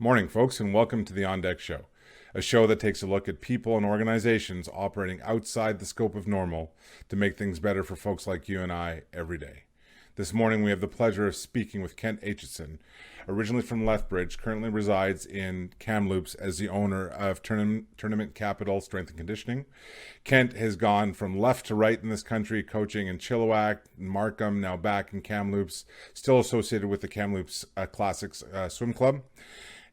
Morning, folks, and welcome to the On Deck Show, a show that takes a look at people and organizations operating outside the scope of normal to make things better for folks like you and I every day. This morning, we have the pleasure of speaking with Kent Aitchison, originally from Lethbridge, currently resides in Kamloops as the owner of Tournament Capital Strength and Conditioning. Kent has gone from left to right in this country, coaching in Chilliwack, Markham, now back in Kamloops, still associated with the Kamloops Classics Swim Club.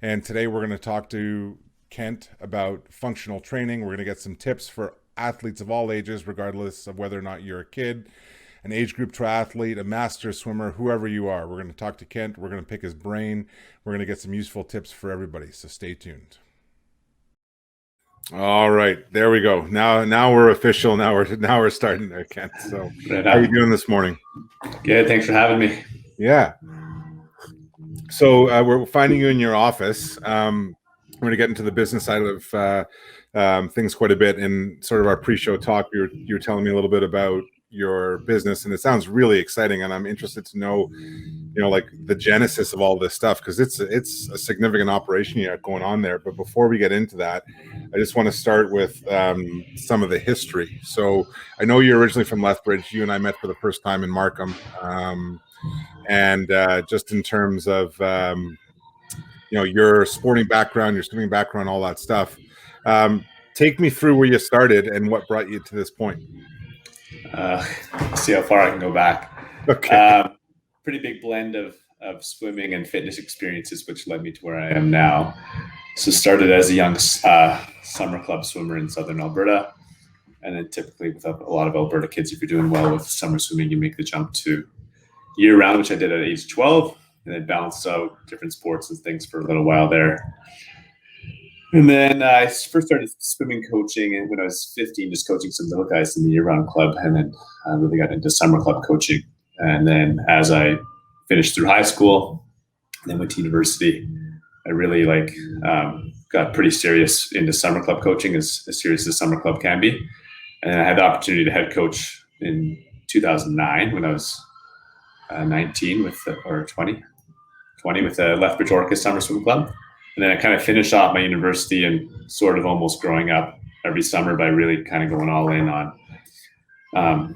And today we're going to talk to Kent about functional training. We're going to get some tips for athletes of all ages, regardless of whether or not you're a kid, an age group triathlete, a master swimmer, whoever you are. We're going to talk to Kent. We're going to pick his brain. We're going to get some useful tips for everybody. So stay tuned. All right, there we go. Now we're official. Now we're starting there, Kent. So how are you doing this morning? Good. Thanks for having me. Yeah. So we're finding you in your office. We're going to get into the business side of things quite a bit. In sort of our pre-show talk, you're telling me a little bit about your business, and it sounds really exciting. And I'm interested to know, like the genesis of all this stuff, because it's a significant operation you got going on there. But before we get into that, I just want to start with some of the history. So I know you're originally from Lethbridge. You and I met for the first time in Markham. And just in terms of, your sporting background, your swimming background, all that stuff, take me through where you started and what brought you to this point. See how far I can go back. Okay. Pretty big blend of swimming and fitness experiences, which led me to where I am now. So started as a young summer club swimmer in Southern Alberta. And then typically with a lot of Alberta kids, if you're doing well with summer swimming, you make the jump to year-round, which I did at age 12, and then balanced out different sports and things for a little while there. And then I first started swimming coaching when I was 15, just coaching some little guys in the year-round club, and then I really got into summer club coaching. And then as I finished through high school, and then went to university, I really got pretty serious into summer club coaching, as serious as summer club can be. And then I had the opportunity to head coach in 2009 when I was 19 with or 20 with the Lethbridge Orca Summer Swim Club. And then I kind of finished off my university and sort of almost growing up every summer by really kind of going all in on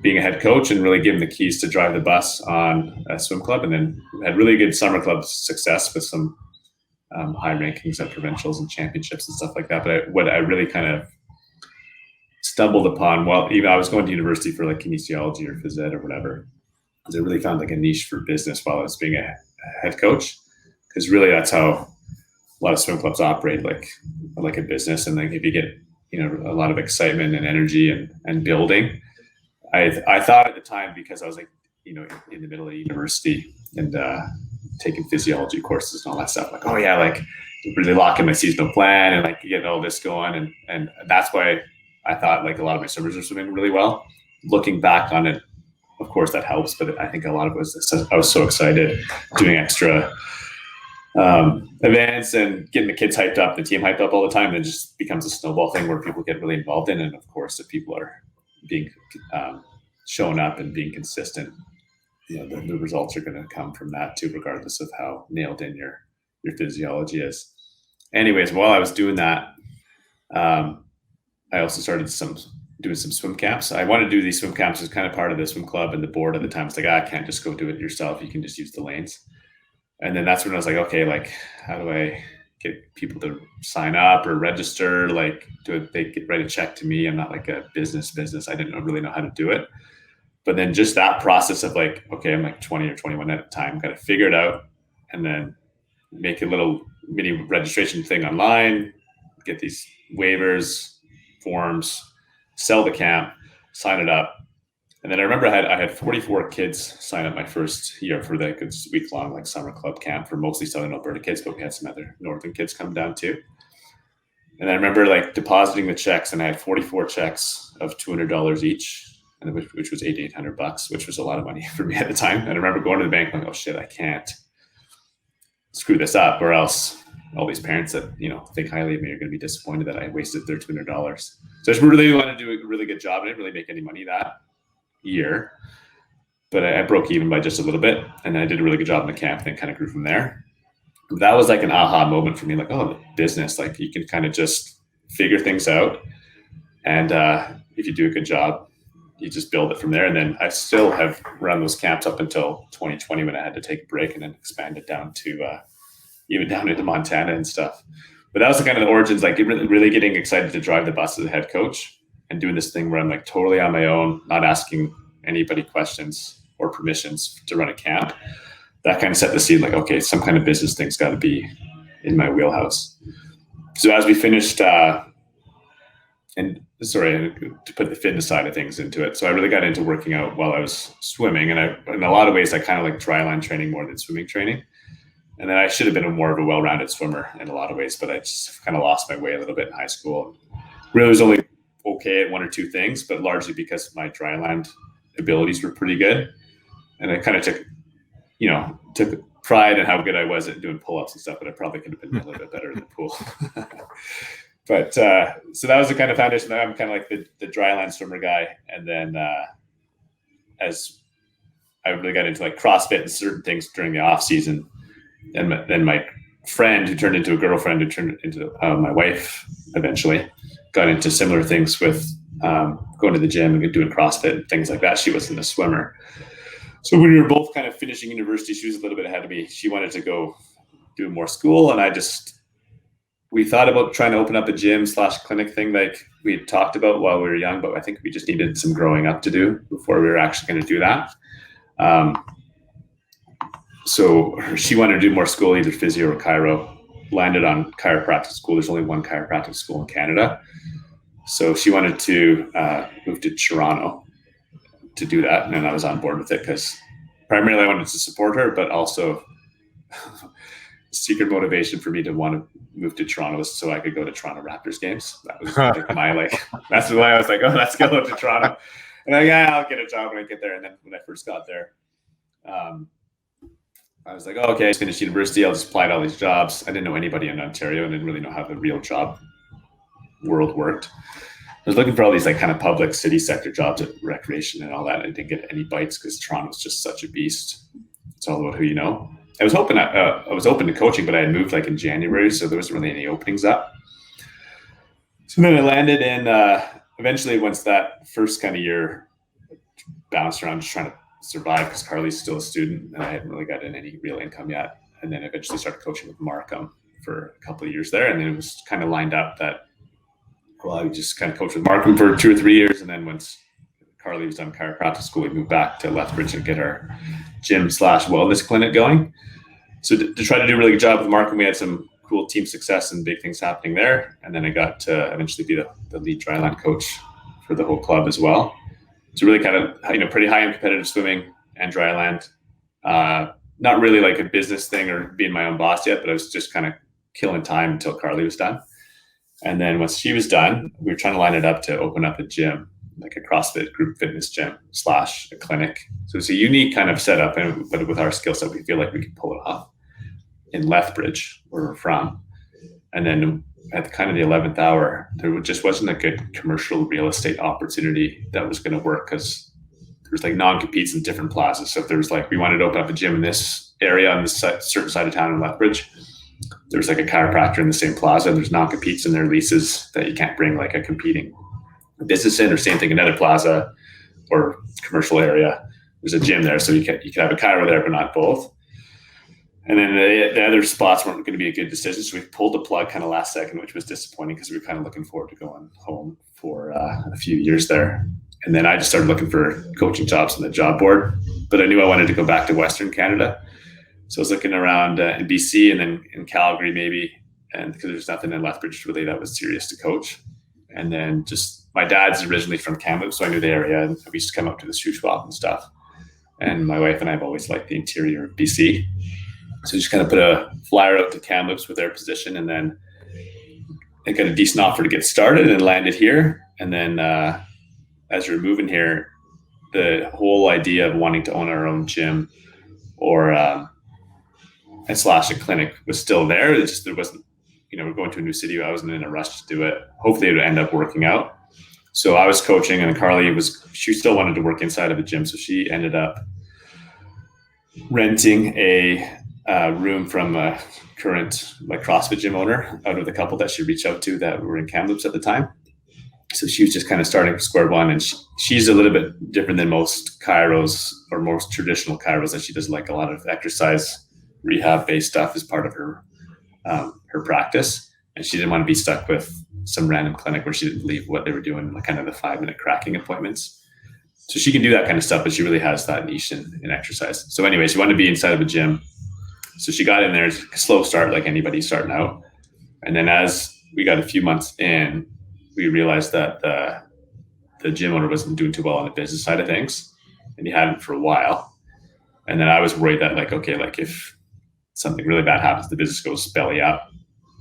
being a head coach and really giving the keys to drive the bus on a swim club. And then had really good summer club success with some high rankings at provincials and championships and stuff like that. But what I really kind of stumbled upon, even I was going to university for like kinesiology or phys ed or whatever, because I really found like a niche for business while I was being a head coach, because really that's how a lot of swim clubs operate, like a business. And like if you get a lot of excitement and energy and building, I thought at the time, because I was like in the middle of university and taking physiology courses and all that stuff, like oh yeah, like really lock in my seasonal plan and like getting all this going, and that's why I thought like a lot of my swimmers are swimming really well. Looking back on it, of course that helps, but I think a lot of it was I was so excited doing extra events and getting the kids hyped up, the team hyped up all the time, and it just becomes a snowball thing where people get really involved in. And of course, if people are being showing up and being consistent, the results are going to come from that too, regardless of how nailed in your physiology is. Anyways, while I was doing that, I also started doing some swim camps. I wanted to do these swim camps as kind of part of the swim club, and the board at the time was like, I can't just go do it yourself. You can just use the lanes. And then that's when I was like, okay, like how do I get people to sign up or register? Like, do they write a check to me? I'm not like a business. I didn't really know how to do it. But then just that process of like, okay, I'm like 20 or 21 at the time, got to figure it out, and then make a little mini registration thing online, get these waivers, forms, sell the camp, sign it up. And then I remember I had 44 kids sign up my first year for the week-long like summer club camp for mostly Southern Alberta kids, but we had some other northern kids come down too. And I remember like depositing the checks, and I had 44 checks of $200 each, and which was $8,800, which was a lot of money for me at the time. And I remember going to the bank like, oh shit, I can't screw this up, or else all these parents that think highly of me are going to be disappointed that I wasted their $200. So I just really wanted to do a really good job. I didn't really make any money that year, but I broke even by just a little bit, and I did a really good job in the camp, and then kind of grew from there. that was like an aha moment for me. Like, oh, business, like you can kind of just figure things out. And if you do a good job, you just build it from there. And then I still have run those camps up until 2020 when I had to take a break and then expand it down to even down into Montana and stuff. But that was the kind of the origins, like really getting excited to drive the bus as a head coach and doing this thing where I'm like totally on my own, not asking anybody questions or permissions to run a camp. That kind of set the scene, like, okay, some kind of business thing's got to be in my wheelhouse. So as we finished, to put the fitness side of things into it. So I really got into working out while I was swimming. And in a lot of ways, I kind of like dry land training more than swimming training. And then I should have been more of a well-rounded swimmer in a lot of ways, but I just kind of lost my way a little bit in high school. Really was only okay at one or two things, but largely because my dry land abilities were pretty good. And I kind of took pride in how good I was at doing pull-ups and stuff, but I probably could have been a little bit better in the pool. But so that was the kind of foundation. I'm kind of like the dry land swimmer guy. And then as I really got into like CrossFit and certain things during the off season, and then my friend who turned into a girlfriend, who turned into my wife eventually, got into similar things with going to the gym and doing CrossFit and things like that. She wasn't a swimmer. So when we were both kind of finishing university, she was a little bit ahead of me. She wanted to go do more school. And we thought about trying to open up a gym / clinic thing like we had talked about while we were young, but I think we just needed some growing up to do before we were actually going to do that. So she wanted to do more school, either physio or chiro, landed on chiropractic school. There's only one chiropractic school in Canada. So she wanted to move to Toronto to do that. And then I was on board with it because primarily I wanted to support her, but also secret motivation for me to want to move to Toronto was so I could go to Toronto Raptors games. That was like that's why I was like, oh, let's go to Toronto. And I'll get a job when I get there. And then when I first got there, I was like, oh, okay, I just finished university. I'll just apply to all these jobs. I didn't know anybody in Ontario and didn't really know how the real job world worked. I was looking for all these like kind of public city sector jobs at recreation and all that. I didn't get any bites because Toronto's just such a beast. It's all about who you know. I was open to coaching, but I had moved like in January, so there wasn't really any openings up. So then I landed in, eventually once that first kind of year bounced around just trying to survive because Carly's still a student and I hadn't really gotten any real income yet. And then eventually started coaching with Markham for a couple of years there. And then it was kind of lined up that, well, I would just kind of coach with Markham for 2 or 3 years. And then once Carly was done chiropractic school, we moved back to Lethbridge and get our gym / wellness clinic going. So to try to do a really good job with Markham, we had some cool team success and big things happening there. And then I got to eventually be the lead dryland coach for the whole club as well. So really kind of, pretty high in competitive swimming and dryland. Not really like a business thing or being my own boss yet, but I was just kind of killing time until Carly was done. And then once she was done, we were trying to line it up to open up a gym, like a CrossFit group fitness gym / a clinic. So it's a unique kind of setup, but with our skill set, we feel like we could pull it off in Lethbridge, where we're from. And then at kind of the 11th hour, there just wasn't a good commercial real estate opportunity that was going to work because there was like non-competes in different plazas. So if there was like, we wanted to open up a gym in this area on this certain side of town in Lethbridge, there was like a chiropractor in the same plaza and there's non-competes in their leases that you can't bring like a competing business in, or same thing, another plaza or commercial area. There's a gym there. So you could have a chiro there, but not both. And then the other spots weren't going to be a good decision. So we pulled the plug kind of last second, which was disappointing because we were kind of looking forward to going home for a few years there. And then I just started looking for coaching jobs on the job board, but I knew I wanted to go back to Western Canada. So I was looking around in BC and then in Calgary maybe, and because there's nothing in Lethbridge really that was serious to coach. And then just my dad's originally from Kamloops, so I knew the area, and we used to come up to the shoe swap and stuff. And my wife and I have always liked the interior of BC. So just kind of put a flyer out to Kamloops with their position, and then I got a decent offer to get started and landed here. And then as you're moving here, the whole idea of wanting to own our own gym or / a clinic was still there. It's just there wasn't, we're going to a new city. I wasn't in a rush to do it. Hopefully it would end up working out. So I was coaching, and Carly she still wanted to work inside of a gym. So she ended up renting a room from a current like CrossFit gym owner out of the couple that she reached out to that were in Kamloops at the time. So she was just kind of starting from square one, and she's a little bit different than most chiros or most traditional chiros, that she does like a lot of exercise rehab based stuff as part of her practice. And she didn't want to be stuck with some random clinic where she didn't believe what they were doing, like kind of the 5-minute cracking appointments. So she can do that kind of stuff, but she really has that niche in exercise. So anyway, she wanted to be inside of a gym. So she got in there, it's a slow start like anybody starting out. And then as we got a few months in, we realized that the gym owner wasn't doing too well on the business side of things, and he hadn't for a while. And then I was worried that like, okay, like if something really bad happens, the business goes belly up,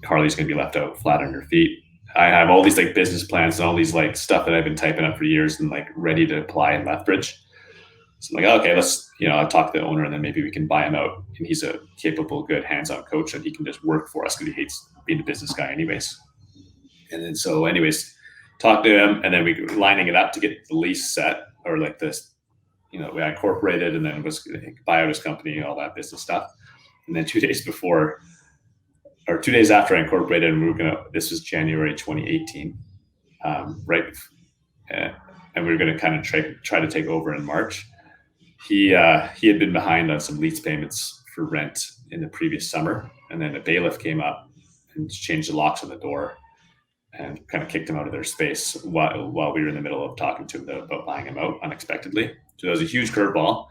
Carly's going to be left out flat on her feet. I have all these like business plans and all these like stuff that I've been typing up for years and like ready to apply in Lethbridge. So I'm like, okay, let's, I'll talk to the owner and then maybe we can buy him out. And he's a capable, good hands-on coach and he can just work for us because he hates being a business guy anyways. And then so anyways, talk to him and then we were lining it up to get the lease set or like this, we incorporated and then was going to buy out his company, all that business stuff. And then 2 days before, or 2 days after I incorporated, and this was January 2018, right? And we were going to kind of try to take over in March. He had been behind on some lease payments for rent in the previous summer. And then a bailiff came up and changed the locks on the door and kind of kicked him out of their space while we were in the middle of talking to him about buying him out unexpectedly. So that was a huge curveball.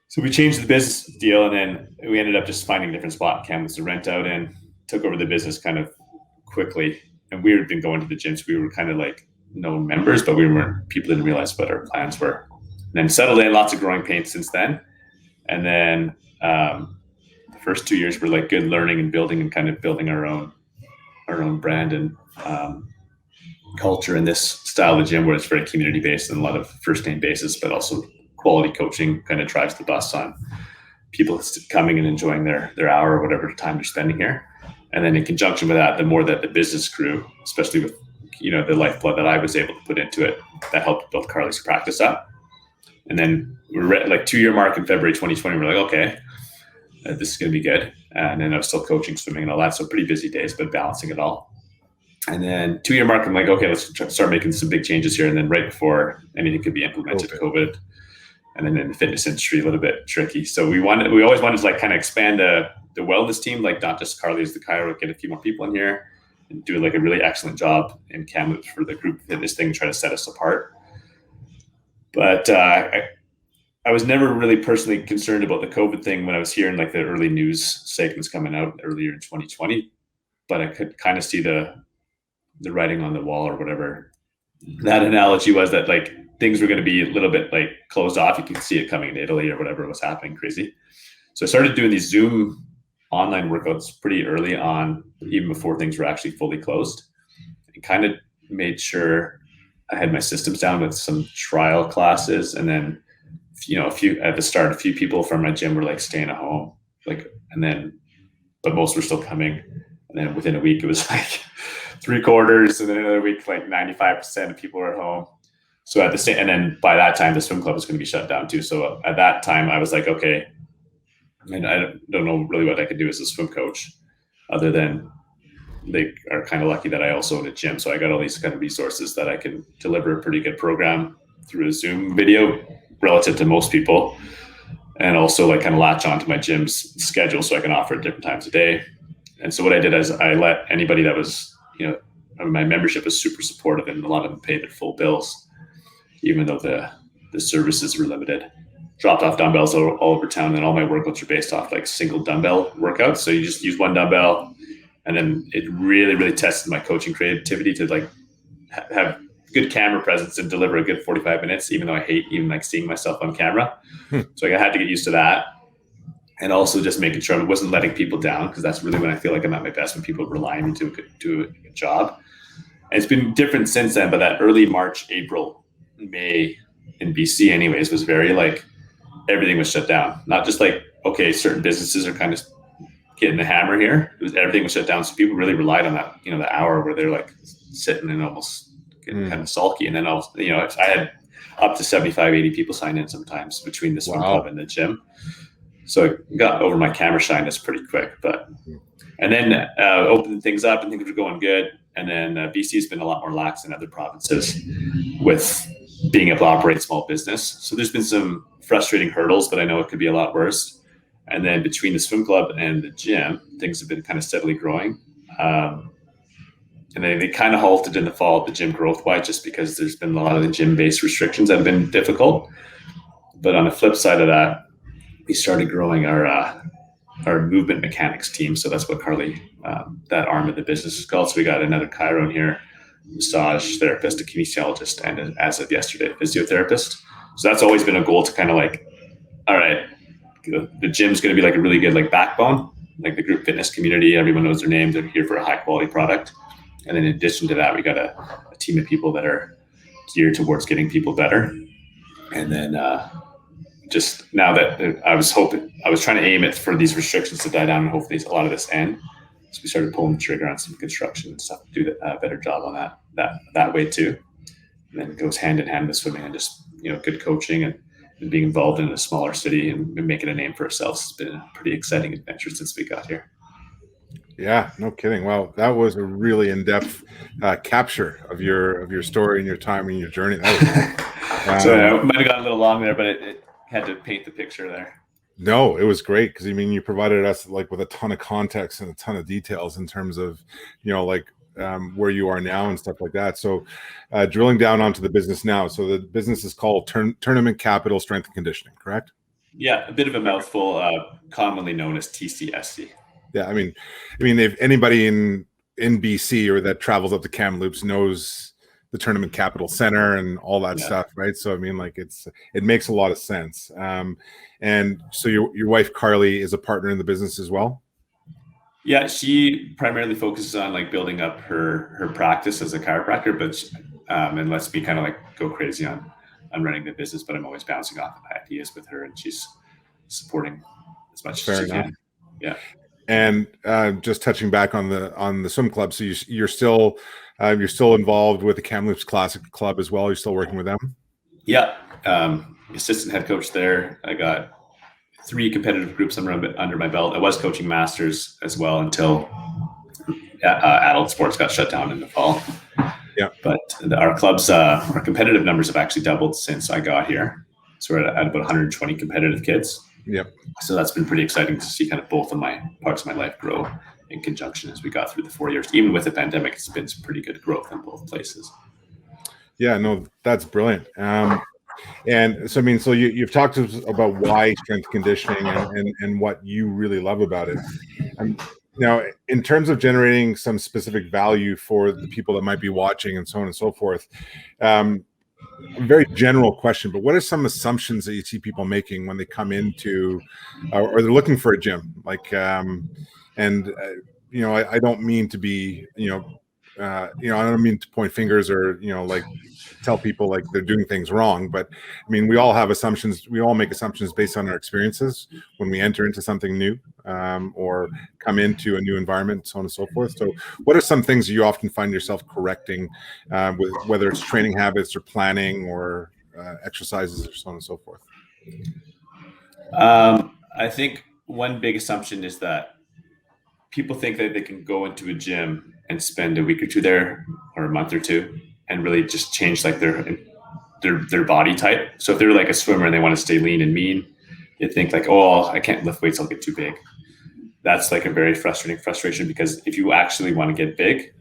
So we changed the business deal and then we ended up just finding a different spot in Kamloops to rent out in, took over the business kind of quickly. And we had been going to the gym, so we were kind of like known members, but people didn't realize what our plans were. And then settled in, lots of growing pains since then. And then the first 2 years were like good learning and building and kind of building our own brand and culture in this style of gym where it's very community based and a lot of first name basis, but also quality coaching kind of drives the bus on people coming and enjoying their hour or whatever time they're spending here. And then in conjunction with that, the more that the business grew, especially with, the lifeblood that I was able to put into it, that helped build Carly's practice up. And then we're at like 2-year mark in February 2020. We're like, okay, this is going to be good. And then I was still coaching swimming and all that. So pretty busy days, but balancing it all. And then 2-year mark, I'm like, okay, let's start making some big changes here. And then right before anything could be implemented, COVID. And then in the fitness industry, a little bit tricky. So we always wanted to like kind of expand the wellness team, like not just Carly as the chiro, get a few more people in here and do like a really excellent job in Kamloops for the group fitness thing, try to set us apart. But I was never really personally concerned about the COVID thing when I was hearing like the early news segments coming out earlier in 2020, but I could kind of see the writing on the wall or whatever. That analogy was that like things were going to be a little bit like closed off. You could see it coming in Italy or whatever was happening crazy. So I started doing these Zoom online workouts pretty early on, even before things were actually fully closed, and kind of made sure I had my systems down with some trial classes. And then, a few people from my gym were like staying at home, but most were still coming. And then within a week, it was like 3/4. And then another week, like 95% of people were at home. So and then by that time, the swim club was going to be shut down too. So at that time, I was like, okay, and I don't know really what I could do as a swim coach, other than they are kind of lucky that I also own a gym. So I got all these kind of resources that I can deliver a pretty good program through a Zoom video relative to most people, and also like kind of latch onto my gym's schedule so I can offer at different times a day. And so what I did is I let anybody that was, my membership was super supportive, and a lot of them paid their full bills, even though the services were limited. Dropped off dumbbells all over town, and all my workouts are based off like single dumbbell workouts. So you just use one dumbbell, and then it really, really tested my coaching creativity to like have good camera presence and deliver a good 45 minutes, even though I hate even like seeing myself on camera. So I had to get used to that. And also just making sure I wasn't letting people down, because that's really when I feel like I'm at my best, when people rely on me to do a good job. And it's been different since then, but that early March, April, May in BC anyways, was very like, everything was shut down. Not just like, okay, certain businesses are kind of getting the hammer here. Everything was shut down. So people really relied on that, the hour where they're like sitting and almost getting kind of sulky. And then I had up to 75, 80 people sign in sometimes between the swim club and the gym. So I got over my camera shyness pretty quick, and then opened things up and things were going good. And then BC has been a lot more lax than other provinces with being able to operate small business. So there's been some frustrating hurdles, but I know it could be a lot worse. And then between the swim club and the gym, things have been kind of steadily growing. And they kind of halted in the fall of the gym growth-wise, just because there's been a lot of the gym-based restrictions that have been difficult. But on the flip side of that, we started growing our movement mechanics team. So that's what Carly, that arm of the business is called. So we got another chiro in here, massage therapist, a kinesiologist, and as of yesterday, a physiotherapist. So that's always been a goal to kind of like, all right, the gym's going to be like a really good like backbone, like the group fitness community. Everyone knows their names. They're here for a high quality product. And then in addition to that, we got a team of people that are geared towards getting people better. And then just now that I was trying to aim it for these restrictions to die down and hopefully a lot of this end. So we started pulling the trigger on some construction and stuff to do a better job on that way too. And then it goes hand in hand with swimming and just, good coaching and being involved in a smaller city and making a name for ourselves. It's been a pretty exciting adventure since we got here. Yeah, no kidding. Well, that was a really in-depth capture of your story and your time and your journey. So it might have gone a little long there, but it had to paint the picture there. No, it was great because you provided us like with a ton of context and a ton of details in terms of where you are now and stuff like that. So drilling down onto the business now. So the business is called Tournament Capital Strength and Conditioning, correct? Yeah, a bit of a mouthful, commonly known as TCSC. Yeah, I mean, if anybody in BC or that travels up to Kamloops knows the Tournament Capital Center and all that stuff, right? So it makes a lot of sense. And so your wife Carly is a partner in the business as well. Yeah, she primarily focuses on like building up her practice as a chiropractor, but and lets me kind of like go crazy on running the business. But I'm always bouncing off of ideas with her, and she's supporting as much as she can. Yeah. And just touching back on the swim club, so you're still involved with the Kamloops Classics Club as well. You're still working with them. Yeah, assistant head coach there. I got 3 competitive groups under my belt. I was coaching masters as well until adult sports got shut down in the fall. Yeah, but our club's our competitive numbers have actually doubled since I got here. So we're at about 120 competitive kids. Yep. So that's been pretty exciting to see kind of both of my parts of my life grow in conjunction as we got through the 4 years. Even with the pandemic, it's been some pretty good growth in both places. Yeah, no, that's brilliant. And so, so you've talked to us about why strength conditioning and what you really love about it. Now, in terms of generating some specific value for the people that might be watching and so on and so forth, a very general question, but what are some assumptions that you see people making when they come into or they're looking for a gym? I don't mean to be, I don't mean to point fingers or, tell people like they're doing things wrong, but we all have assumptions. We all make assumptions based on our experiences when we enter into something new or come into a new environment, so on and so forth. So what are some things you often find yourself correcting with whether it's training habits or planning or exercises or so on and so forth? I think one big assumption is that people think that they can go into a gym and spend a week or two there or a month or two and really just change like their body type. So if they're like a swimmer and they want to stay lean and mean, they think like, oh, I can't lift weights, I'll get too big. That's like a very frustrating frustration, because if you actually want to get big,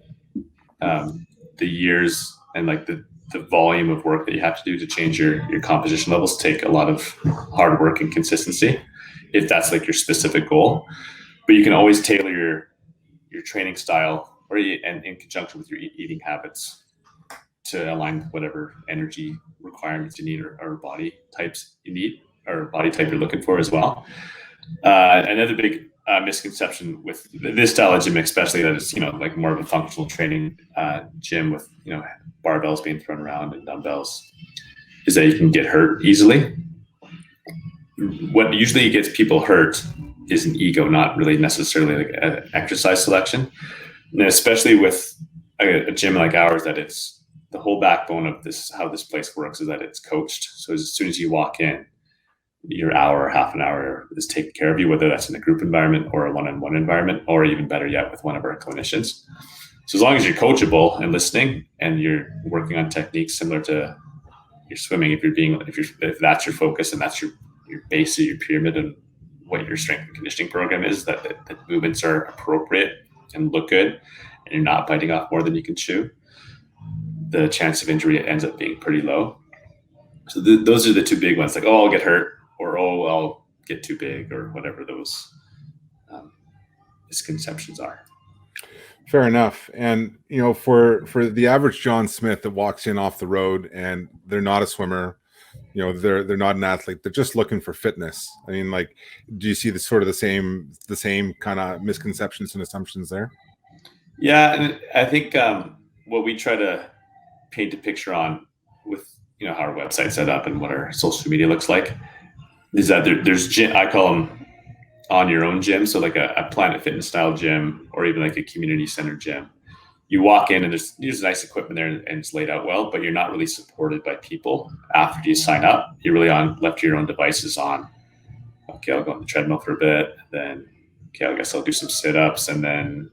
the years and like the volume of work that you have to do to change your composition levels take a lot of hard work and consistency, if that's like your specific goal. But you can always tailor your training style and in conjunction with your eating habits to align with whatever energy requirements you need or body types you need or body type you're looking for as well. Another big misconception with this style of gym, especially, that it's like more of a functional training gym with barbells being thrown around and dumbbells, is that you can get hurt easily. What usually gets people hurt is an ego, not really necessarily like an exercise selection. And especially with a gym like ours, that it's the whole backbone of this, how this place works, is that it's coached. So as soon as you walk in, your hour, half an hour is taken care of you, whether that's in a group environment or a one-on-one environment, or even better yet, with one of our clinicians. So as long as you're coachable and listening, and you're working on techniques similar to your swimming, if that's your focus and that's your base of your pyramid and what your strength and conditioning program is, that the movements are appropriate and look good, and you're not biting off more than you can chew, the chance of injury ends up being pretty low. So those are the two big ones, like, oh, I'll get hurt, or oh, I'll get too big, or whatever those misconceptions are. Fair enough. And, you know, for the average John Smith that walks in off the road and they're not a swimmer, you know, they're not an athlete, they're just looking for fitness. I mean, like, do you see the sort of the same kind of misconceptions and assumptions there? Yeah, and I think what we try to paint a picture on with, you know, how our website's set up and what our social media looks like is that there's gym, I call them on your own gym. So like a Planet Fitness style gym, or even like a community center gym. You walk in and there's nice equipment there and it's laid out well, but you're not really supported by people after you sign up. You're really left to your own devices on, okay, I'll go on the treadmill for a bit, then, okay, I guess I'll do some sit-ups, and then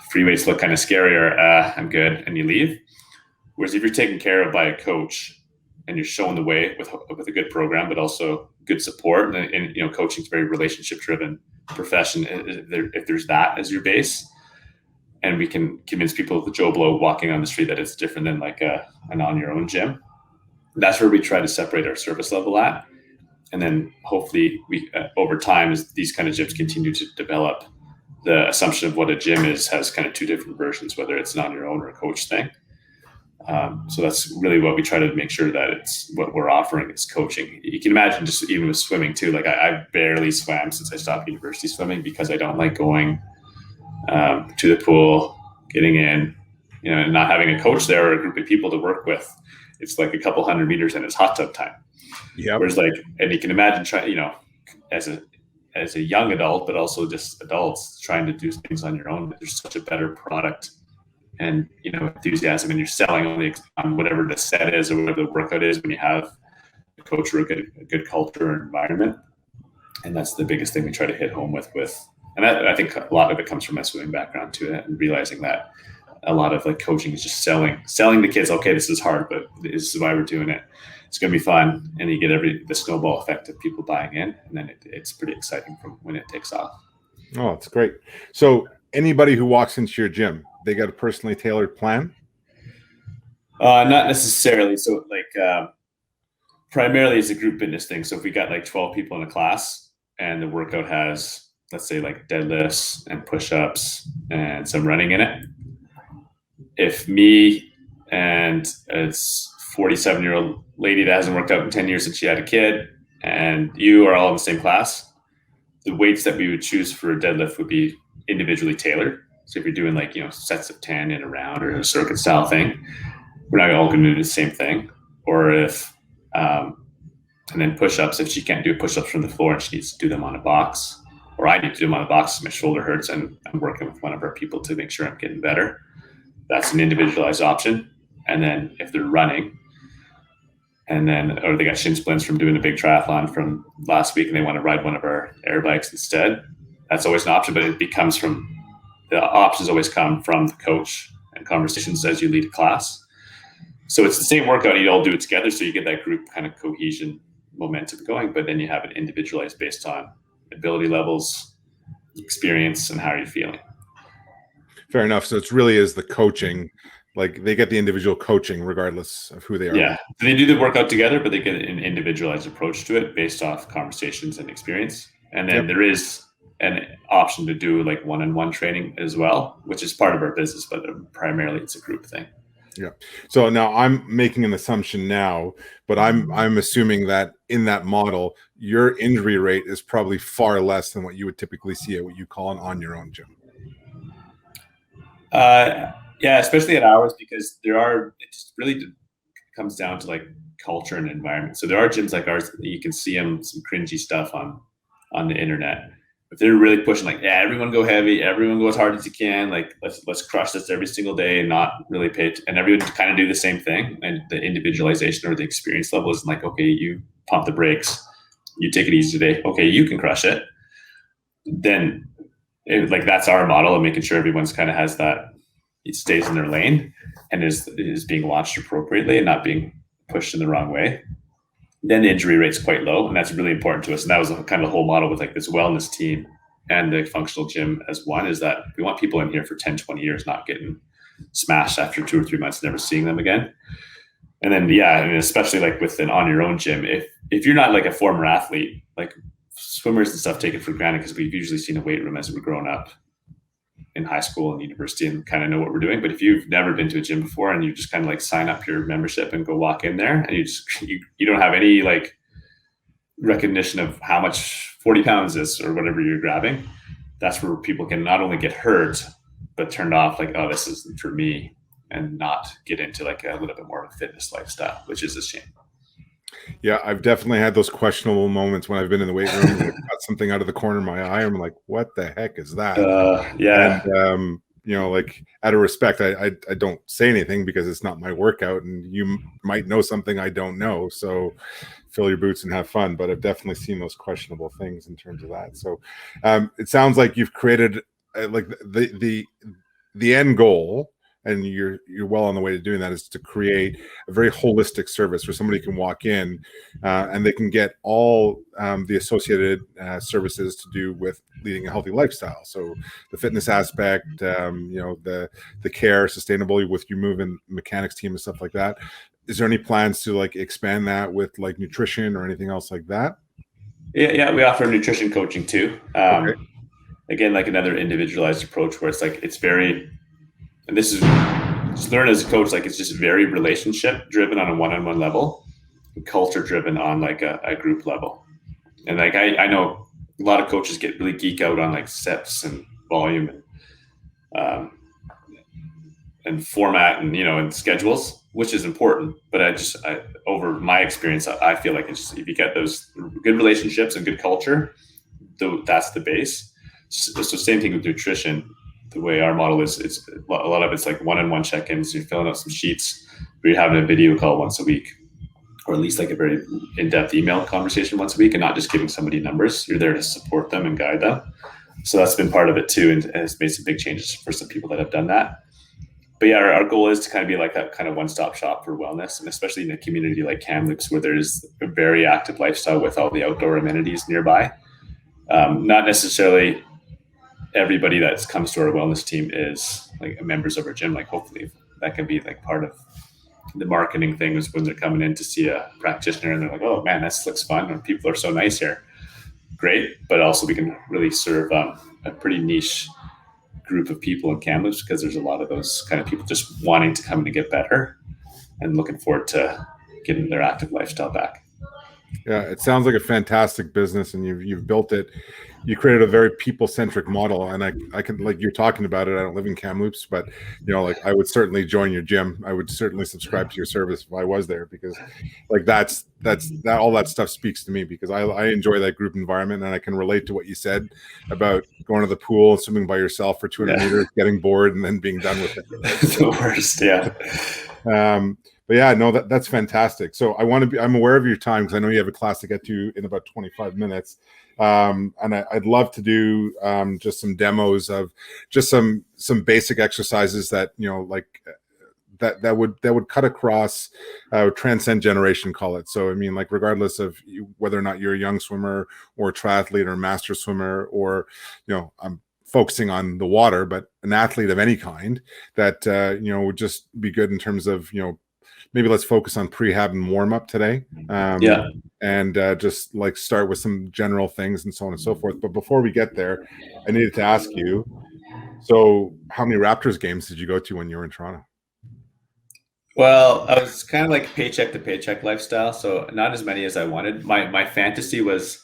free weights look kind of scarier. I'm good. And you leave. Whereas if you're taken care of by a coach and you're showing the way with a good program, but also good support, and you know, coaching is a very relationship driven profession. If there's that as your base, and we can convince people with Joe Blow walking on the street that it's different than like an on your own gym, that's where we try to separate our service level at. And then hopefully we, over time, as these kind of gyms continue to develop, the assumption of what a gym is has kind of two different versions, whether it's an on your own or a coach thing. So that's really what we try to make sure that it's what we're offering is coaching. You can imagine just even with swimming too, like I barely swam since I stopped university swimming because I don't like going to the pool, getting in, you know, and not having a coach there or a group of people to work with. It's like a couple 100 meters and it's hot tub time. Yeah. Whereas like, and you can imagine trying, you know, as a young adult, but also just adults trying to do things on your own, there's such a better product and, you know, enthusiasm, and you're selling on whatever the set is or whatever the workout is when you have a coach or a good culture or environment. And that's the biggest thing we try to hit home with, and that, I think a lot of it comes from my swimming background too, and realizing that a lot of like coaching is just selling the kids, okay, this is hard, but this is why we're doing it. It's going to be fun. And you get the snowball effect of people buying in, and then it's pretty exciting from when it takes off. Oh, it's great. So anybody who walks into your gym, they got a personally tailored plan? Not necessarily. So like primarily it's a group fitness thing. So if we got like 12 people in a class and the workout has, let's say, like deadlifts and push-ups and some running in it, if me and a 47-year-old lady that hasn't worked out in 10 years since she had a kid, and you are all in the same class, the weights that we would choose for a deadlift would be individually tailored. So if you're doing like, you know, sets of 10 in a round or a circuit style thing, we're not all going to do the same thing. Or if, and then push-ups, if she can't do push-ups from the floor and she needs to do them on a box, or I need to do them on a box because my shoulder hurts and I'm working with one of our people to make sure I'm getting better, that's an individualized option. And then if they're running, and then, or they got shin splints from doing a big triathlon from last week and they want to ride one of our air bikes instead, that's always an option, but the options always come from the coach and conversations as you lead a class. So it's the same workout, you all do it together. So you get that group kind of cohesion momentum going, but then you have it individualized based on ability levels, experience, and how you're feeling. Fair enough. So it's really is the coaching, like they get the individual coaching regardless of who they are. Yeah, they do the workout together, but they get an individualized approach to it based off conversations and experience. And then there is an option to do like one-on-one training as well, which is part of our business, but primarily it's a group thing. Yeah. So now I'm making an assumption now, but I'm assuming that in that model, your injury rate is probably far less than what you would typically see at what you call an on your own gym. Yeah, especially at ours, because it just really comes down to like culture and environment. So there are gyms like ours, you can see them, some cringy stuff on the internet. If they're really pushing like, yeah, everyone go heavy, everyone go as hard as you can, like let's crush this every single day and not really pay it, and everyone kind of do the same thing. And the individualization or the experience level is like, okay, you pump the brakes, you take it easy today. Okay, you can crush it. Then like that's our model of making sure everyone's kind of has that, it stays in their lane and is being launched appropriately and not being pushed in the wrong way. Then the injury rate's quite low, and that's really important to us. And that was kind of the whole model with like this wellness team and the functional gym as one, is that we want people in here for 10, 20 years, not getting smashed after 2 or 3 months, never seeing them again. And then, yeah, I mean, especially like with an on your own gym, if you're not like a former athlete, like swimmers and stuff take it for granted because we've usually seen a weight room as we're growing up in high school and university and kind of know what we're doing. But if you've never been to a gym before and you just kind of like sign up your membership and go walk in there, and you don't have any like recognition of how much 40 pounds is or whatever you're grabbing, that's where people can not only get hurt, but turned off like, oh, this isn't for me, and not get into like a little bit more of a fitness lifestyle, which is a shame. Yeah, I've definitely had those questionable moments when I've been in the weight room and I've got something out of the corner of my eye. I'm like, what the heck is that? Yeah. And, like out of respect, I don't say anything because it's not my workout, and you might know something I don't know. So fill your boots and have fun. But I've definitely seen those questionable things in terms of that. So it sounds like you've created like the end goal, and you're well on the way to doing that, is to create a very holistic service where somebody can walk in and they can get all the associated services to do with leading a healthy lifestyle. So the fitness aspect, the care, sustainability with your moving mechanics team and stuff like that. Is there any plans to like expand that with like nutrition or anything else like that? Yeah, we offer nutrition coaching too. Okay. Again, like another individualized approach where it's like, it's very, and this is just learn as a coach, like it's just very relationship driven on a one-on-one level, and culture driven on like a group level. And like I know a lot of coaches get really geek out on like sets and volume and format and and schedules, which is important. But I over my experience, I feel like it's just, if you get those good relationships and good culture, that's the base. So same thing with nutrition. The way our model is, it's a lot of it's like one-on-one check-ins. You're filling out some sheets. We're having a video call once a week, or at least like a very in-depth email conversation once a week, and not just giving somebody numbers. You're there to support them and guide them. So that's been part of it too, and it's made some big changes for some people that have done that. But yeah, our goal is to kind of be like that kind of one-stop shop for wellness, and especially in a community like Kamloops, where there's a very active lifestyle with all the outdoor amenities nearby. Not necessarily everybody that comes to our wellness team is like members of our gym. Like hopefully that can be like part of the marketing things when they're coming in to see a practitioner and they're like, oh man, this looks fun, and people are so nice here. Great. But also we can really serve a pretty niche group of people in Kamloops, because there's a lot of those kind of people just wanting to come in to get better and looking forward to getting their active lifestyle back. Yeah, it sounds like a fantastic business, and you've built it. You created a very people-centric model, and I can, like you're talking about it. I don't live in Kamloops, but like I would certainly join your gym. I would certainly subscribe to your service if I was there, because like that's all that stuff speaks to me, because I enjoy that group environment, and I can relate to what you said about going to the pool and swimming by yourself for 200 meters, getting bored, and then being done with it. The worst, yeah. But yeah, no, that's fantastic. So I'm aware of your time, because I know you have a class to get to in about 25 minutes. And I'd love to do just some demos of just some basic exercises that that would cut across, transcend generation, call it. So I mean, like regardless of whether or not you're a young swimmer or a triathlete or a master swimmer, or I'm focusing on the water, but an athlete of any kind, that would just be good in terms of maybe let's focus on prehab and warm up today. And just like start with some general things and so on and so forth. But before we get there, I needed to ask you, so how many Raptors games did you go to when you were in Toronto? Well, I was kind of like paycheck to paycheck lifestyle, so not as many as I wanted. My fantasy was,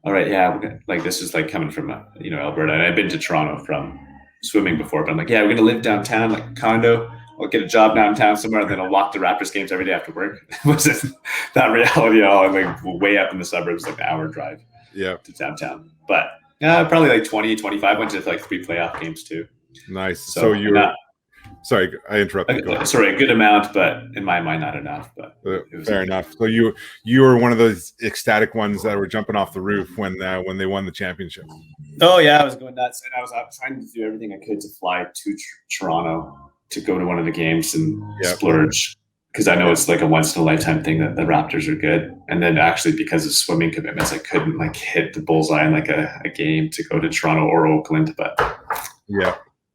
all right, yeah, like this is like coming from Alberta, and I've been to Toronto from swimming before, but I'm like, yeah, we're gonna live downtown, like a condo. I'll get a job downtown somewhere, and then I'll walk to Raptors games every day after work. It wasn't that reality at all. I'm like way up in the suburbs, like an hour drive to downtown. But probably like 20, 25. Went to like 3 playoff games too. Nice. So Sorry, I interrupted. Sorry, a good amount, but in my mind, not enough. But fair enough. So you were one of those ecstatic ones that were jumping off the roof when they won the championship. Oh yeah, I was going nuts, and I was trying to do everything I could to fly to Toronto to go to one of the games and splurge, because I know it's like a once in a lifetime thing that the Raptors are good. And then actually, because of swimming commitments, I couldn't like hit the bullseye in like a game to go to Toronto or Oakland. But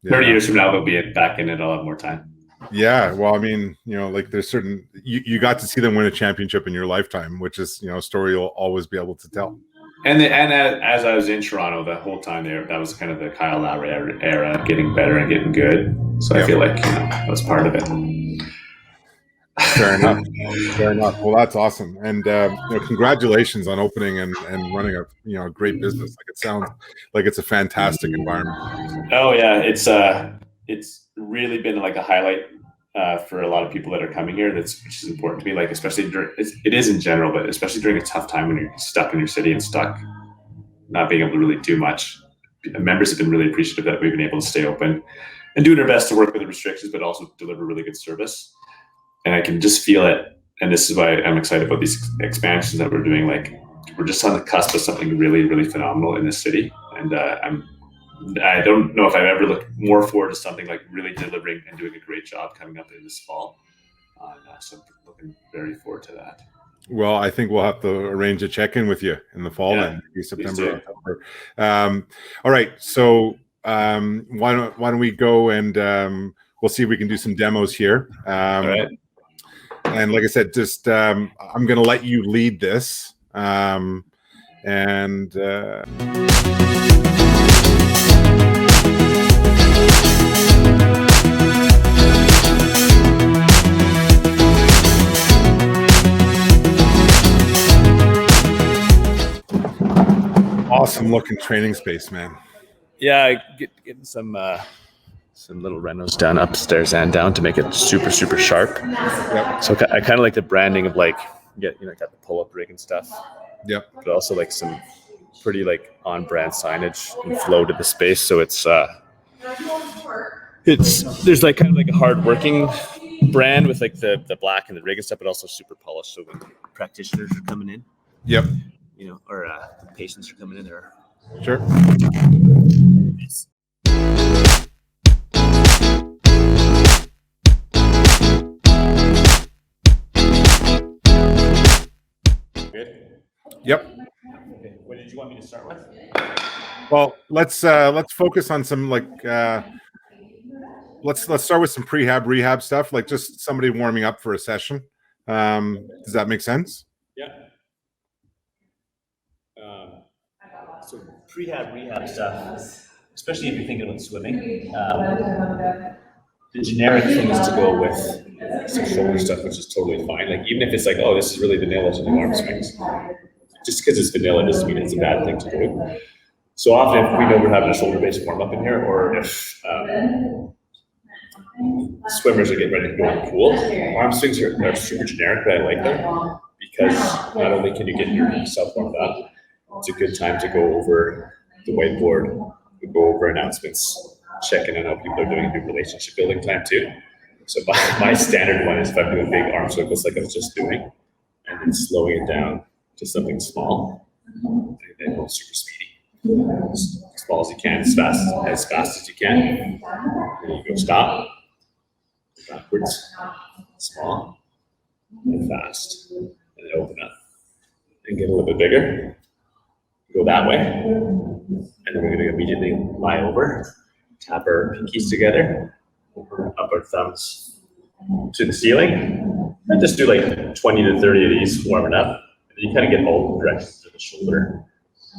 30 years from now, they'll be back in it. I'll have more time. Yeah, well, I mean, like there's certain you got to see them win a championship in your lifetime, which is a story you'll always be able to tell. And as I was in Toronto the whole time there, that was kind of the Kyle Lowry era, getting better and getting good. So I feel like that was part of it. Fair enough. Fair enough. Well, that's awesome, and congratulations on opening and running a great business. Like, it sounds like it's a fantastic environment. Oh yeah, it's really been like a highlight for a lot of people that are coming here. Which is important to me. Like, especially it is in general, but especially during a tough time when you're stuck in your city and stuck, not being able to really do much. Members have been really appreciative that we've been able to stay open and doing our best to work with the restrictions, but also deliver really good service. And I can just feel it. And this is why I'm excited about these expansions that we're doing. Like, we're just on the cusp of something really, really phenomenal in this city. And I don't know if I've ever looked more forward to something like really delivering and doing a great job coming up in this fall. So I'm looking very forward to that. Well, I think we'll have to arrange a check-in with you in the fall and maybe September, October. All right. So why don't we go and we'll see if we can do some demos here. All right. And like I said, just I'm going to let you lead this. Awesome looking training space, man. Yeah, getting some little renos done upstairs and down to make it super, super sharp. Yep. So I kind of like the branding of like, got the pull-up rig and stuff. Yep. But also like some pretty like on-brand signage and flow to the space. So there's like kind of like a hard-working brand with like the black and the rig and stuff, but also super polished. So when practitioners are coming in, yep, or the patients are coming in there. Sure. Good. Yep. Okay. What did you want me to start with? Well, let's focus on some like let's start with some prehab rehab stuff, like just somebody warming up for a session. Does that make sense? Yeah. So prehab rehab stuff, especially if you're thinking about swimming, the generic thing is to go with some shoulder stuff, which is totally fine. Like, even if it's like, oh, this is really vanilla to the arm swings, just because it's vanilla doesn't mean it's a bad thing to do. So often, if we know we're having a shoulder-based warm-up in here, or if swimmers are getting ready to go in the pool, arm swings are super generic, but I like them because not only can you get yourself warmed up, it's a good time to go over the whiteboard, go over announcements, check in on how people are doing, and do relationship building time too. So my standard one is if I'm doing big arm circles like I was just doing, and then slowing it down to something small, and then go super speedy, as small as you can, as fast as you can. Then you go stop, backwards, small, and fast, and then open up, and get a little bit bigger. Go that way, and then we're going to immediately lie over, tap our pinkies together, up our thumbs to the ceiling, and just do like 20 to 30 of these warming up. And then you kind of get all the directions of the shoulder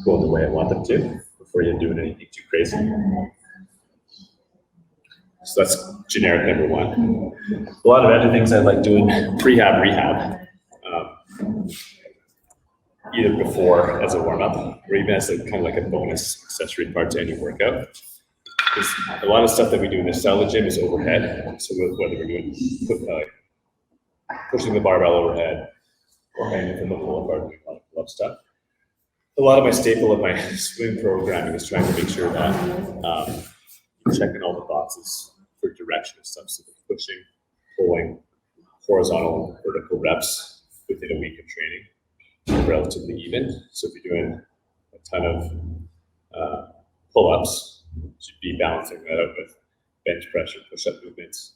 going the way I want them to before you're doing anything too crazy. So that's generic number one. A lot of other things I like doing, prehab rehab. Either before as a warm-up or even as a kind of like a bonus accessory part to any workout. Because a lot of stuff that we do in the style of gym is overhead. So whether we're doing pushing the barbell overhead or hanging from the pull-up bar, doing a lot of pull-up stuff. A lot of my staple of my swim programming is trying to make sure that you're checking all the boxes for direction and stuff. So they're pushing, pulling, horizontal, vertical reps within a week of training, relatively even. So if you're doing a ton of pull-ups, you should be balancing that out with bench pressure, push-up movements,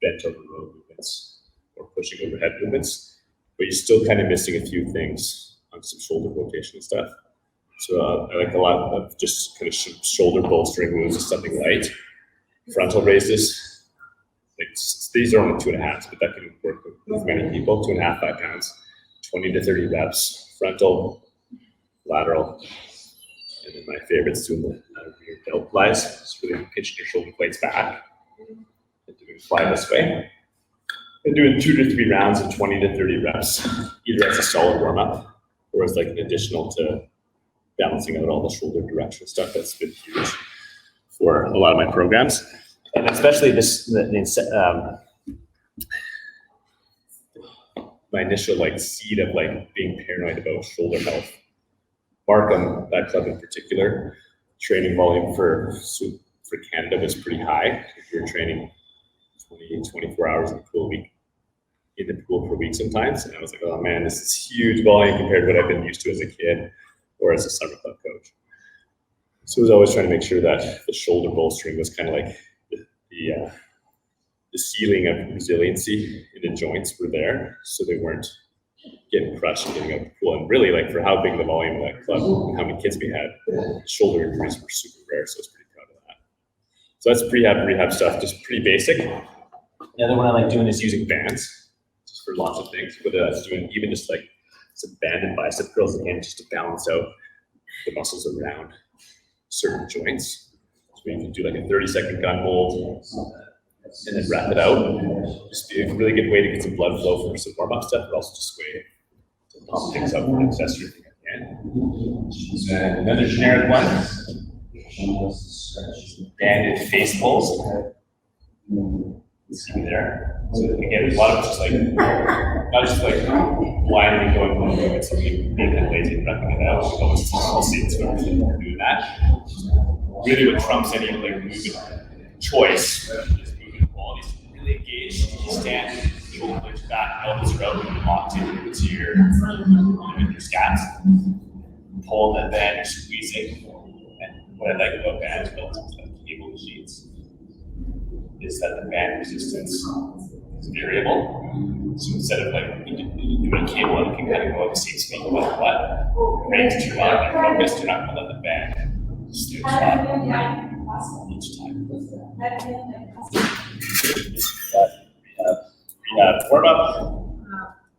bent over row movements, or pushing overhead movements. But you're still kind of missing a few things on some shoulder rotation and stuff. So I like a lot of just kind of shoulder bolstering moves with something light. Frontal raises, like these are only 2.5, but that can work with many people. 2.5, 5 pounds, 20 to 30 reps. Frontal, lateral, and then my favorite is doing the rear delt flies. Just really pitching your shoulder blades back and doing fly this way. And doing 2 to 3 rounds of 20 to 30 reps, either as a solid warm up or as like an additional to balancing out all the shoulder direction stuff. That's been huge for a lot of my programs, and especially my initial like seed of like being paranoid about shoulder health. Markham, that club in particular, training volume for Canada was pretty high. If you're training 24 hours in the pool per week sometimes, and I was like, oh man, this is huge volume compared to what I've been used to as a kid or as a summer club coach. So I was always trying to make sure that the shoulder bolstering was kind of like the ceiling of resiliency in the joints were there, so they weren't getting crushed and getting out of the pool. And really, like for how big the volume of that club and how many kids we had, shoulder injuries were super rare, so I was pretty proud of that. So that's rehab stuff, just pretty basic. The other one I like doing is using bands just for lots of things, whether that's doing even just like some banded bicep curls again, just to balance out the muscles around certain joints. So you can do like a 30-second gun hold and then wrap it out. Just be a really good way to get some blood flow for some warm-up stuff, but also just a way to pump things up for an accessory thing I can. And another generic one, banded face pulls. See there. So again, a lot of just like, not just like blindly going one way, but something being kind of lazy and wrapping it out. I'll see it's sort of doing that. Really what trumps any like movement choice is movement qualities. Really engage, stand, shoulder blades back, elbows are out, and locked into your scats. Pull that band, you're squeezing. And what I like about bands built into like cable machines is that the band resistance is variable. So instead of like doing a cable, you can kind of go at the same speed no matter what. Range too long and focused, you're not going to let the band stay flat each time. Rehab warm up,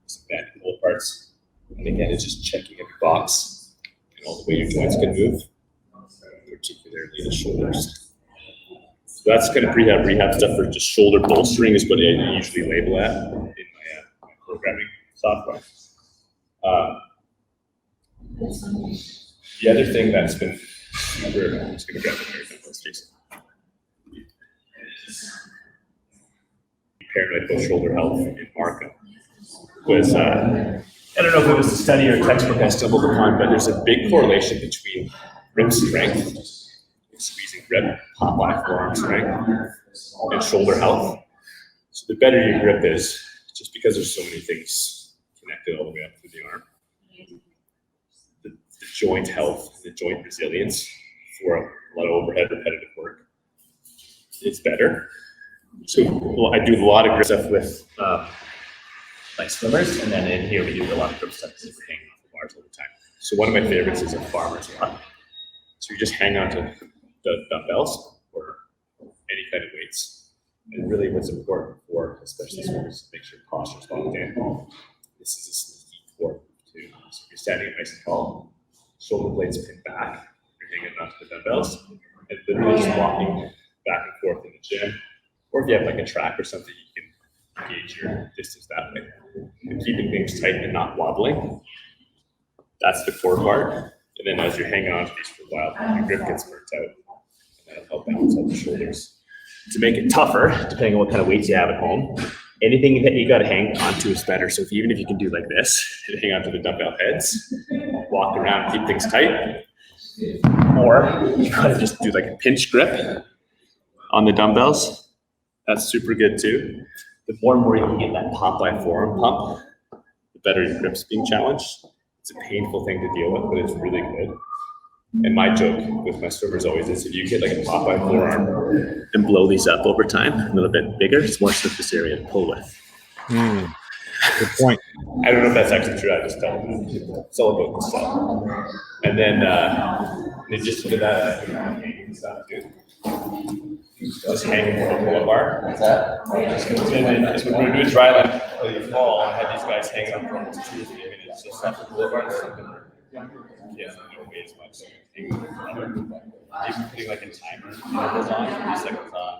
some band pull parts, and again, it's just checking every box and all the way your joints can move, particularly the shoulders. So that's kind of rehab stuff for just shoulder bolstering is what I usually label at in my programming software. The other thing that's been super, I'm just going to grab the hair down, Jason. Paranoid about shoulder health in Markham was, I don't know if it was a study or a textbook I stumbled upon, but there's a big correlation between grip strength, squeezing grip, pop by forearm strength, and shoulder health. So the better your grip is, just because there's so many things connected all the way up through the arm, the joint health, the joint resilience for a lot of overhead repetitive work, it's better. So I do a lot of grip stuff with like swimmers, and then in here we do a lot of grip stuff because we're hanging off the bars all the time. So one of my favorites is a farmer's walk. So you just hang on to the dumbbells or any kind of weights. And really what's important for especially swimmers to make sure posture's locked in. This is a sneaky core move too. So if you're standing up nice and tall, shoulder blades pin back, you're hanging onto the dumbbells, and literally just walking back and forth in the gym. Or if you have like a track or something, you can gauge your distance that way. And keeping things tight and not wobbling, that's the core part. And then as you're hanging on to these for a while, your grip gets burnt out. And that'll help balance out the shoulders. To make it tougher, depending on what kind of weights you have at home, anything that you got to hang onto is better. So even if you can do like this and hang onto the dumbbell heads, walk around, keep things tight, or you got to just do like a pinch grip on the dumbbells That's super good too. The more and more you can get that Popeye forearm pump, the better your grip's being challenged. It's a painful thing to deal with, but it's really good. And my joke with my swimmers always is if you get like a Popeye forearm and blow these up over time, a little bit bigger, it's more surface area to pull with. Good point. I don't know if that's actually true. I just don't. It's all about the stuff. And then in addition to that, hanging stuff too. Just hanging from a pull-up bar. What's that? And then when we were doing dry land in the fall, I had these guys hanging up for almost 2 or 3 minutes just off the pull-up bar. Yeah, don't weigh as much. Even putting like a timer intervals on, 30 seconds on,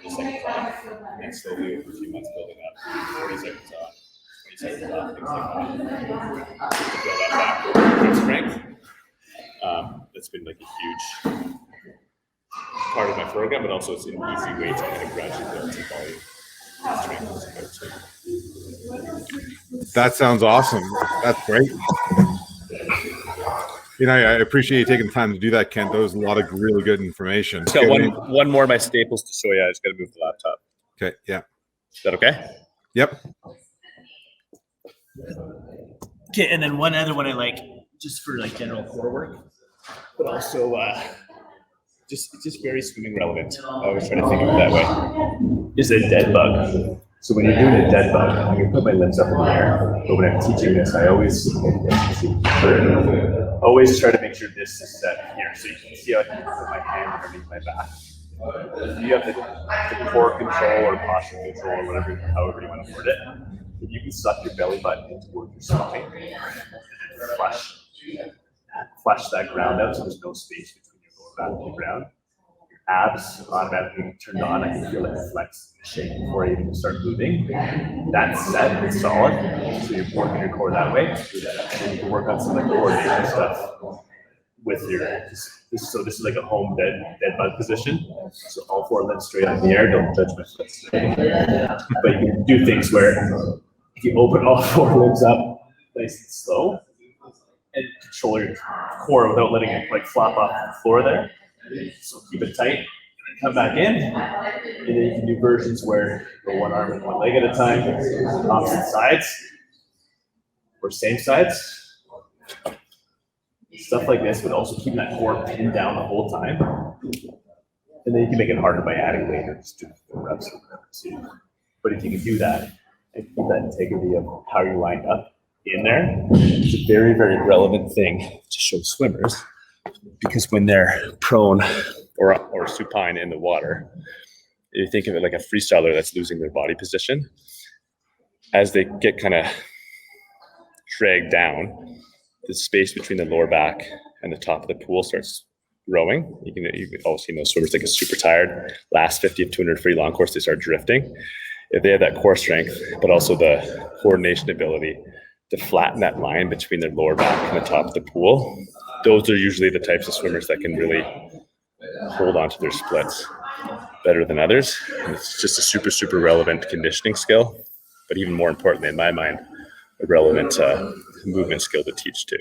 30 seconds off, and then slowly over a few months building up, 40 seconds on, 20 seconds off, things like that. To build up that grip strength. That's been like a huge part of my program, but also it's an easy way to kind of gradually build some volume strength. That sounds awesome. That's great. You know, I appreciate you taking the time to do that, Kent. That was a lot of really good information. Just got one more of my staples to show you. I just got to move the laptop. Okay, yeah. Is that okay? Yep. Okay, and then one other one I like, just for like general core work, but also just very swimming relevant. I always try to think of it that way. Is a dead bug. So when you're doing a dead bug, I can put my limbs up in the air. But when I'm teaching this, I always try to make sure this is set here. So you can see how I can put my hand underneath my back. You have the core control or posture control or whatever, however you want to word it. If you can suck your belly button into where you're swimming and then flush that ground out so there's no space between your lower back and the ground. Abs automatically turned on. I can feel it flex and shake before I even start moving. That's set, it's solid. So you're working your core that way. And then you can work on some of the coordination stuff with your, so this is like a home dead bug position. So all 4 limbs straight up in the air, don't judge my foot. But you can do things where if you open all 4 limbs up nice and slow and control your core without letting it like flop off the floor there. So keep it tight and then come back in. And then you can do versions where you go 1 arm and 1 leg at a time, opposite sides, or same sides. Stuff like this, but also keeping that core pinned down the whole time. And then you can make it harder by adding weight or just doing reps or whatever too. But if you can do that and keep that integrity of how you line up in there, it's a very, very relevant thing to show swimmers. Because when they're prone or supine in the water, you think of it like a freestyler that's losing their body position. As they get kind of dragged down, the space between the lower back and the top of the pool starts growing. You can also see those swimmers that get super tired. Last 50 of 200 free long course, they start drifting. If they have that core strength, but also the coordination ability to flatten that line between their lower back and the top of the pool, those are usually the types of swimmers that can really hold on to their splits better than others. And it's just a super, super relevant conditioning skill, but even more importantly, in my mind, a relevant movement skill to teach too.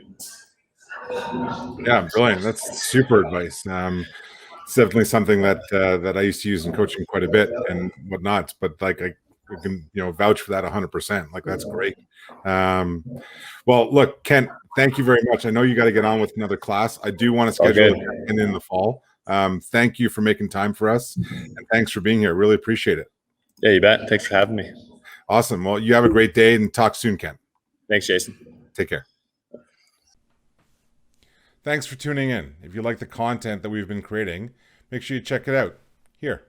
Yeah, brilliant. That's super advice. It's definitely something that that I used to use in coaching quite a bit and whatnot. But like I can vouch for that 100%. Like that's great. Well, look, Kent, thank you very much. I know you got to get on with another class. I do want to schedule it in the fall. Thank you for making time for us, and thanks for being here. Really appreciate it. Yeah, you bet. Thanks for having me. Awesome. Well, you have a great day and talk soon, Kent. Thanks, Jason. Take care. Thanks for tuning in. If you like the content that we've been creating, make sure you check it out here.